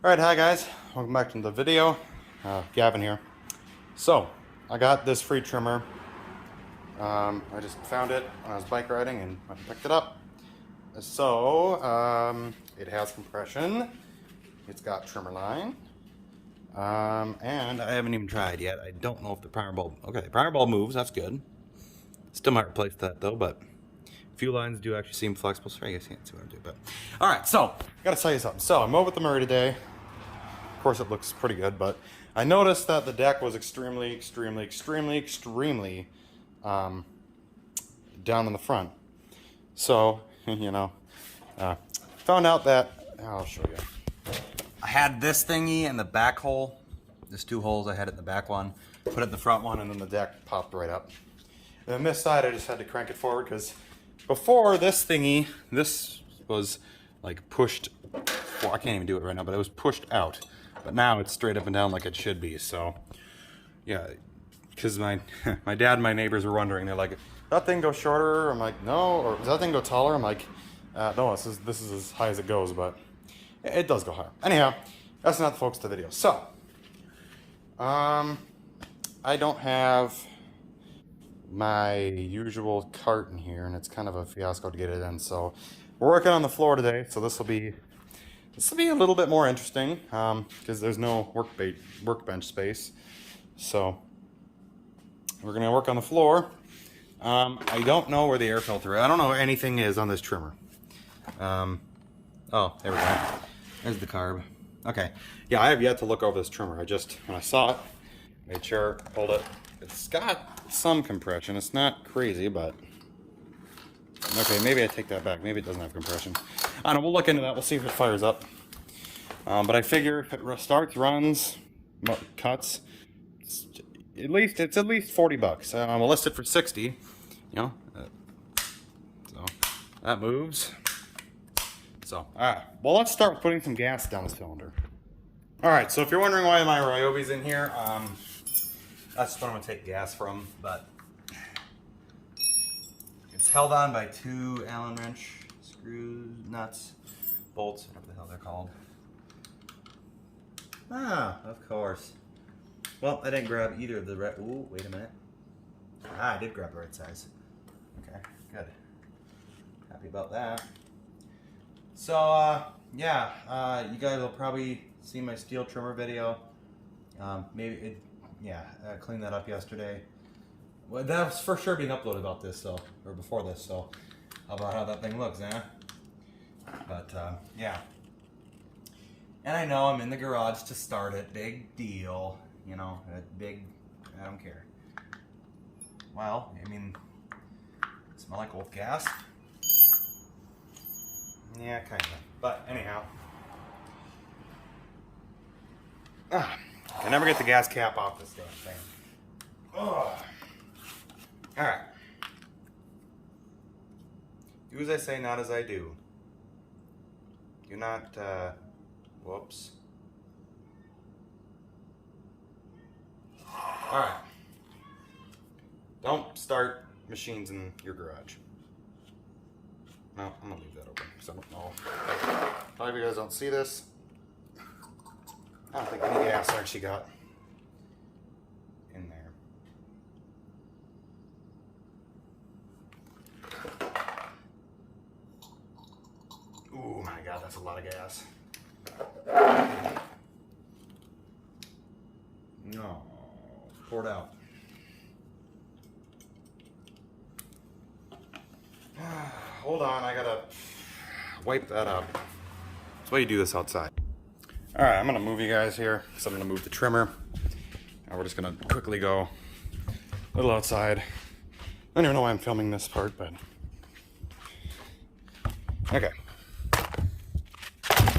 Alright, hi guys, welcome back to the video. Gavin here. So, I got this free trimmer. I just found it when I was bike riding and went and picked it up. So, it has compression, it's got trimmer line, and I haven't even tried yet. I don't know if the primer bulb, okay, the primer bulb moves, that's good. Still might replace that though, but a few lines do actually seem flexible. Sorry, I guess you can't see what I'm doing, but. Alright, so, gotta tell you something. So, I'm over at the Murray today. Of course, it looks pretty good, but I noticed that the deck was extremely down in the front. So, found out that, I'll show you. I had this thingy in the back hole. There's two holes I had it in the back one. Put it in the front one, and then the deck popped right up. And then this side, I just had to crank it forward, because before this thingy, this was like pushed, well, I can't even do it right now, but it was pushed out. But now it's straight up and down like it should be. So, yeah, because my dad and my neighbors were wondering. They're like, "Does that thing go shorter?" I'm like, "No." Or, "Does that thing go taller?" I'm like, "No, this is as high as it goes, but it does go higher." Anyhow, that's not the focus of the video. So, I don't have my usual cart in here, and it's kind of a fiasco to get it in. So, we're working on the floor today. So this will be a little bit more interesting because there's no workbench space. So we're going to work on the floor. I don't know where the air filter is. I don't know where anything is on this trimmer. Oh, there we go. There's the carb. Okay. Yeah, I have yet to look over this trimmer. When I saw it, made sure, pulled it. It's got some compression. It's not crazy, but... Okay, maybe I take that back. Maybe it doesn't have compression. I don't know, we'll look into that. We'll see if it fires up. But I figure if it starts, runs, cuts, it's at least 40 bucks. We'll list it for 60, so that moves. So, alright. Well, let's start with putting some gas down the cylinder. Alright, so if you're wondering why my Ryobi's in here, that's what I'm going to take gas from, but it's held on by two Allen wrench screws, nuts, bolts, whatever the hell they're called. Ah, of course. Well, I didn't grab either of the right. Ooh, wait a minute. Ah, I did grab the right size. Okay, good. Happy about that. So, yeah, you guys will probably see my steel trimmer video. I cleaned that up yesterday. Well, that's for sure being uploaded about this, or before this, so about how that thing looks, But, yeah. And I know I'm in the garage to start it. Big deal. I don't care. Well, smell like old gas? Yeah, kind of. But, anyhow. I never get the gas cap off this damn thing. Ugh. Alright. Do as I say, not as I do. Do not, whoops. Alright. Don't start machines in your garage. No, I'm gonna leave that open because I don't know. A lot of you guys don't see this. I don't think any gas actually got in there. Oh my god, that's a lot of gas. No, poured out. Hold on, I gotta wipe that up. That's why you do this outside. Alright, I'm gonna move you guys here, because I'm gonna move the trimmer. And we're just gonna quickly go a little outside. I don't even know why I'm filming this part, but... Okay.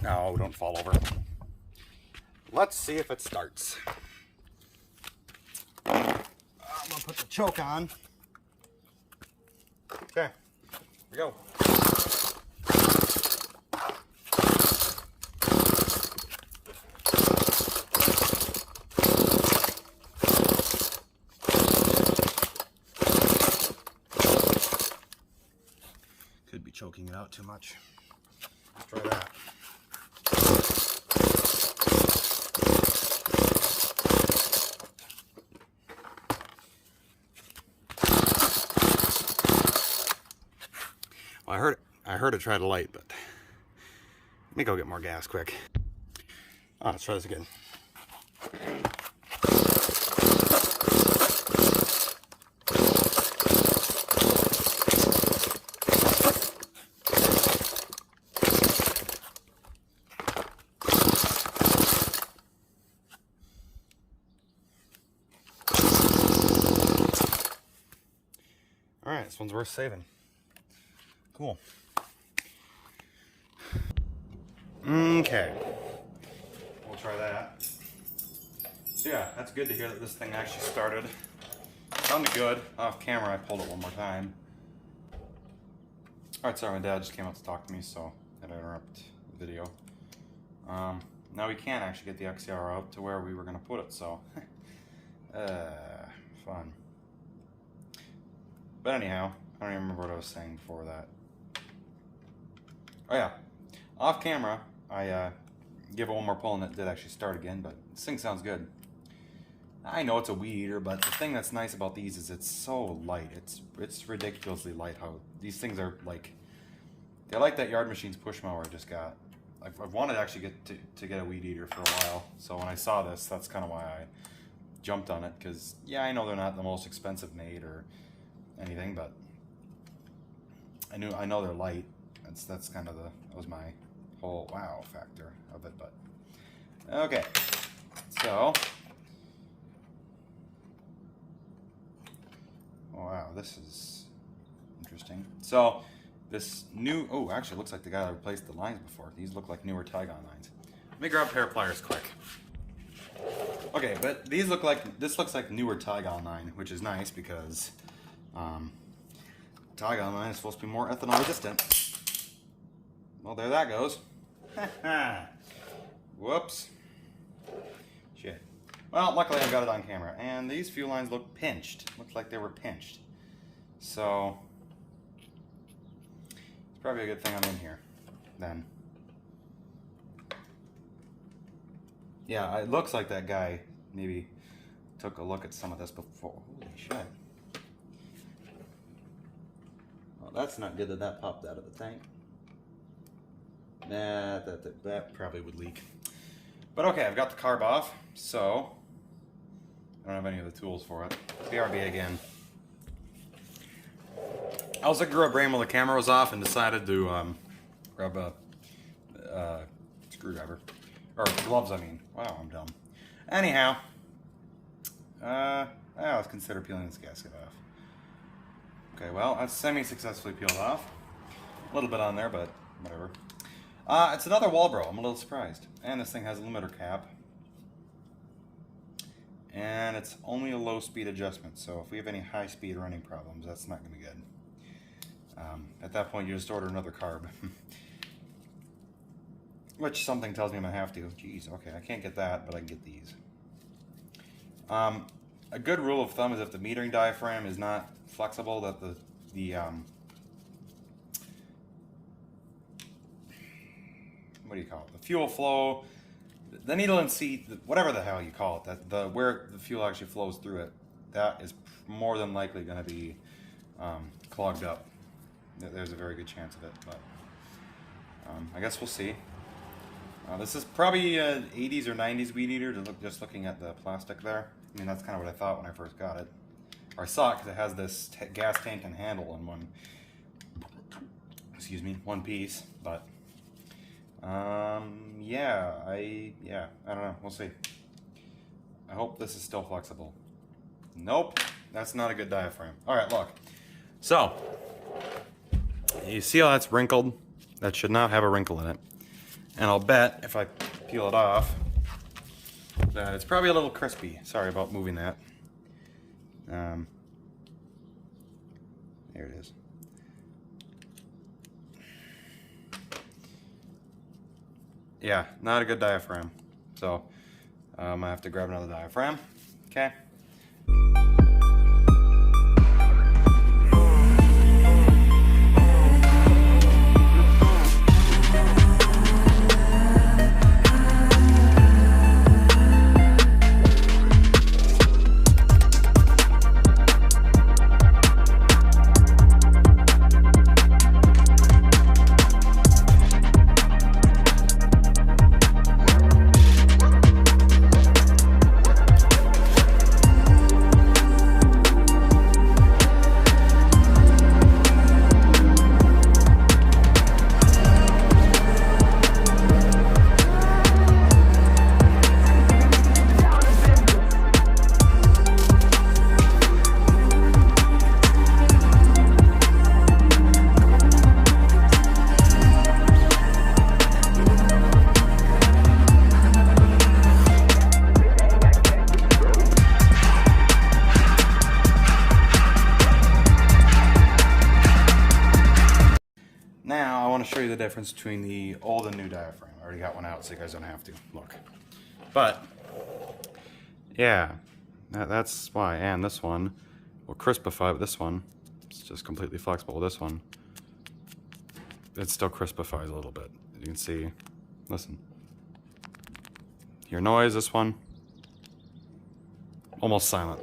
No, don't fall over. Let's see if it starts. I'm gonna put the choke on. Okay, here we go. Could be choking it out too much. Let's try that. her to try the light, but let me go get more gas quick. Let's try this again. All right, this one's worth saving. Cool. Okay. We'll try that. So yeah, that's good to hear that this thing actually started. Sounded good. Off camera, I pulled it one more time. Alright, sorry, my dad just came out to talk to me, so I had to interrupt the video. Now we can actually get the XCR out to where we were going to put it, so... fun. But anyhow, I don't even remember what I was saying before that. Oh yeah, off camera, I give it one more pull and it did actually start again, but this thing sounds good. I know it's a weed eater, but the thing that's nice about these is it's so light. It's ridiculously light how these things are like, they're like that Yard Machines push mower I just got. I've wanted to actually get a weed eater for a while, so when I saw this, that's kind of why I jumped on it, because yeah, I know they're not the most expensive made or anything, but I know they're light. That's kind of that was my whole wow factor of it. But okay, so wow, this is interesting. So this new, oh, actually it looks like the guy that replaced the lines before. These look like newer Tygon lines. Let me grab a pair of pliers quick. Okay, but these look like, this looks like newer Tygon line, which is nice because Tygon line is supposed to be more ethanol resistant. Well, there that goes. Whoops. Shit. Well, luckily I got it on camera. And these fuel lines look pinched. Looks like they were pinched. So, it's probably a good thing I'm in here, then. Yeah, it looks like that guy maybe took a look at some of this before. Holy shit. Well, that's not good that that popped out of the tank. Nah, that probably would leak. But okay, I've got the carb off, so I don't have any of the tools for it. BRB again. I was looking at brain while the camera was off and decided to grab a screwdriver. Or gloves, I mean. Wow, I'm dumb. Anyhow, let's consider peeling this gasket off. Okay, well, that's semi-successfully peeled off. A little bit on there, but whatever. It's another Walbro. I'm a little surprised. And this thing has a limiter cap. And it's only a low speed adjustment, so if we have any high speed running problems, that's not going to be good. At that point, you just order another carb. Which something tells me I'm going to have to. Jeez, okay, I can't get that, but I can get these. A good rule of thumb is if the metering diaphragm is not flexible, that the what do you call it? The fuel flow, the needle and seat, whatever the hell you call it, that where the fuel actually flows through it, that is more than likely going to be clogged up. There's a very good chance of it, but I guess we'll see. This is probably an 80s or 90s weed eater, just looking at the plastic there. I mean, that's kind of what I thought when I first got it. Or I saw it because it has this gas tank and handle in one, one piece. But, yeah, I don't know. We'll see. I hope this is still flexible. Nope, that's not a good diaphragm. All right, look. So, you see how that's wrinkled? That should not have a wrinkle in it. And I'll bet if I peel it off that it's probably a little crispy. Sorry about moving that. There it is. Yeah, not a good diaphragm. So I have to grab another diaphragm. Okay. the difference between the old and new diaphragm. I already got one out so you guys don't have to look. But yeah, that's why. And this one will crispify, but this one, it's just completely flexible. This one, it still crispifies a little bit. You can see, listen. Hear noise, this one, almost silent.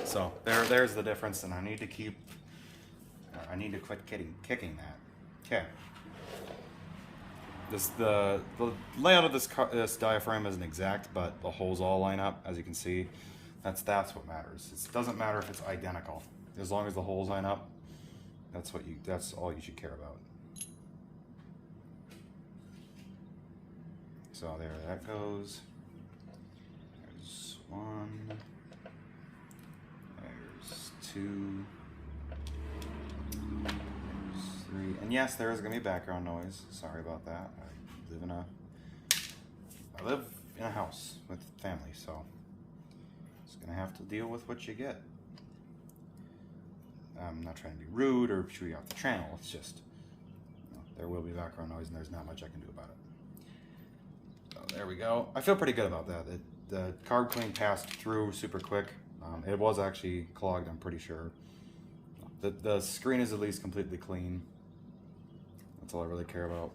So there's the difference, and I need to quit kicking that. Okay. The layout of this diaphragm isn't exact, but the holes all line up, as you can see. That's what matters. It doesn't matter if it's identical. As long as the holes line up, that's all you should care about. So there that goes. There's one. There's two. There's three. And yes, there is going to be background noise. Sorry about that. I live in a house with family, so just going to have to deal with what you get. I'm not trying to be rude or chew you off the channel. It's just, there will be background noise, and there's not much I can do about it. So there we go. I feel pretty good about that. The carb clean passed through super quick. It was actually clogged, I'm pretty sure. The screen is at least completely clean. That's all I really care about.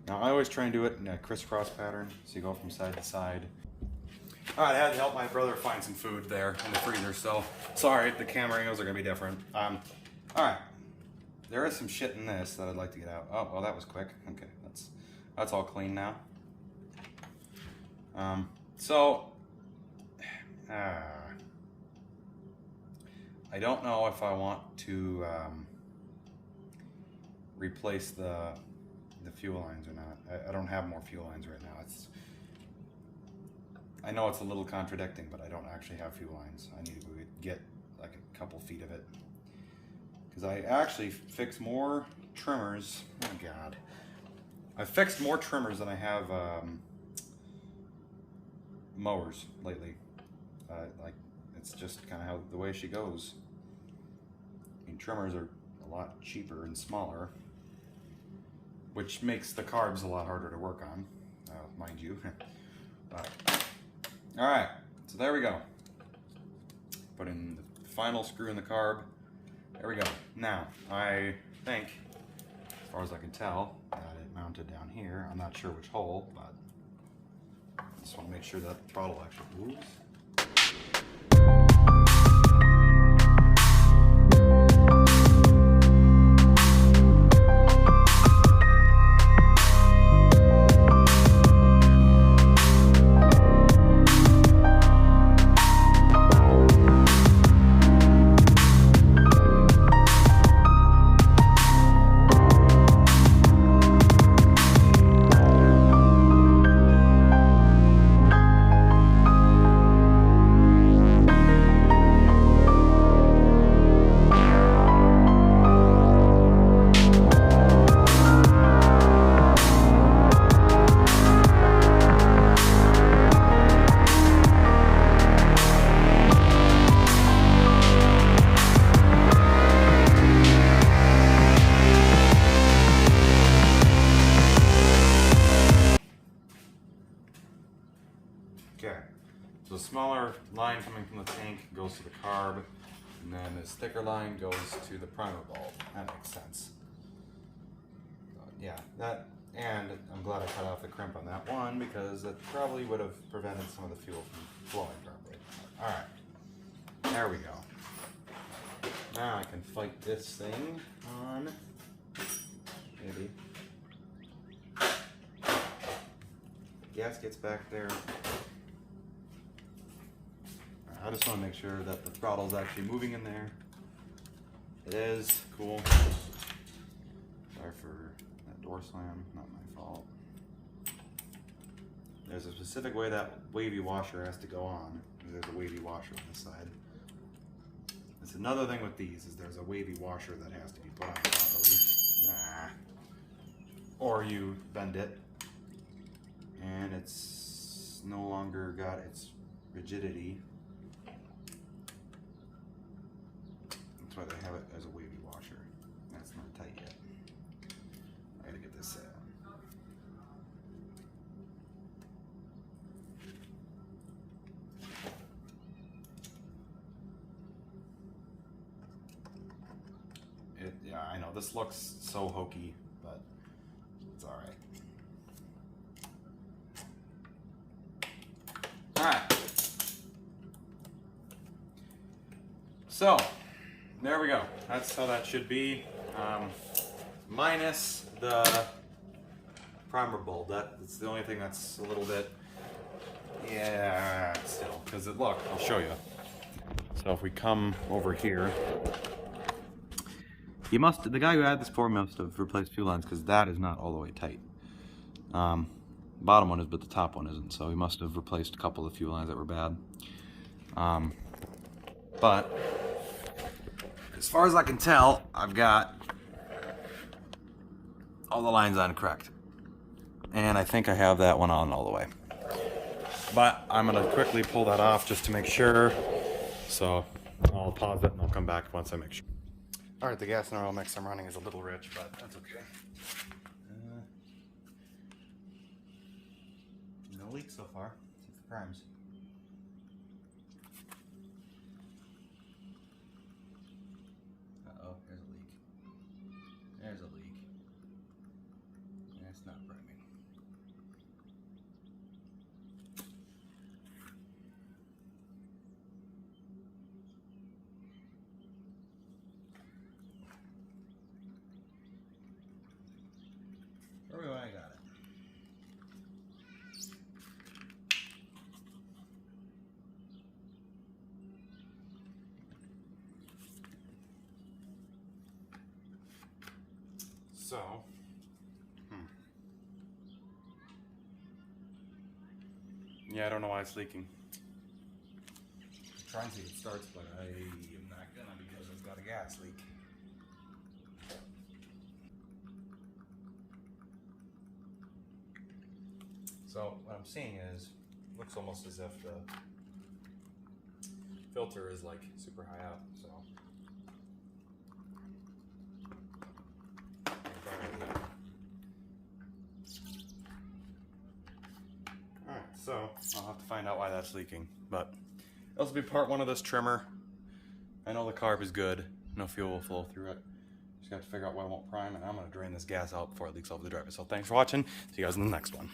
Now I always try and do it in a crisscross pattern, so you go from side to side. Alright, I had to help my brother find some food there in the freezer, so sorry, the camera angles are going to be different. Alright, there is some shit in this that I'd like to get out. Oh, well that was quick. Okay, that's all clean now. I don't know if I want to replace the fuel lines or not. I don't have more fuel lines right now. I know it's a little contradicting, but I don't actually have fuel lines. I need to get like a couple feet of it. Because I actually fixed more trimmers. Oh God. I fixed more trimmers than I have mowers lately. Like, it's just kind of how the way she goes. I mean, trimmers are a lot cheaper and smaller, which makes the carbs a lot harder to work on, mind you. All right, so there we go. Put in the final screw in the carb. There we go. Now, I think, as far as I can tell, that it mounted down here. I'm not sure which hole, but I just want to make sure that the throttle actually moves. Okay, so the smaller line coming from the tank goes to the carb, and then this thicker line goes to the primer bulb. That makes sense. Yeah, that, and I'm glad I cut off the crimp on that one because that probably would have prevented some of the fuel from flowing properly. Alright, there we go. Now I can fight this thing on, maybe. Gasket's back there. I just want to make sure that the throttle's actually moving in there. It is. Cool. Sorry for that door slam. Not my fault. There's a specific way that wavy washer has to go on. There's a wavy washer on this side. That's another thing with these, is there's a wavy washer that has to be put on properly. Or you bend it, and it's no longer got its rigidity. That's why they have it as a wavy washer. That's not tight yet. gotta get this out. Yeah, I know this looks so hokey, but it's all right. All right. So there we go. That's how that should be. Minus the primer bulb. That's the only thing that's a little bit, yeah, still. Because look, I'll show you. So if we come over here, the guy who had this for must have replaced fuel lines because that is not all the way tight. Bottom one is, but the top one isn't. So he must have replaced a couple of fuel lines that were bad. But as far as I can tell, I've got all the lines on correct. And I think I have that one on all the way. But I'm gonna quickly pull that off just to make sure. So I'll pause it and I'll come back once I make sure. All right, the gas and oil mix I'm running is a little rich, but that's okay. No leak so far, except for primes. Uh-oh, there's a leak. There's a leak. That's not priming. I got it. So, yeah, I don't know why it's leaking. I'm trying to see if it starts, but I am not gonna because I've got a gas leak. So what I'm seeing is, looks almost as if the filter is like super high up, so. Alright, so I'll have to find out why that's leaking, but this will be part one of this trimmer. I know the carb is good, no fuel will flow through it. Just got to figure out why it won't prime, and I'm going to drain this gas out before it leaks over the driver. So thanks for watching, see you guys in the next one.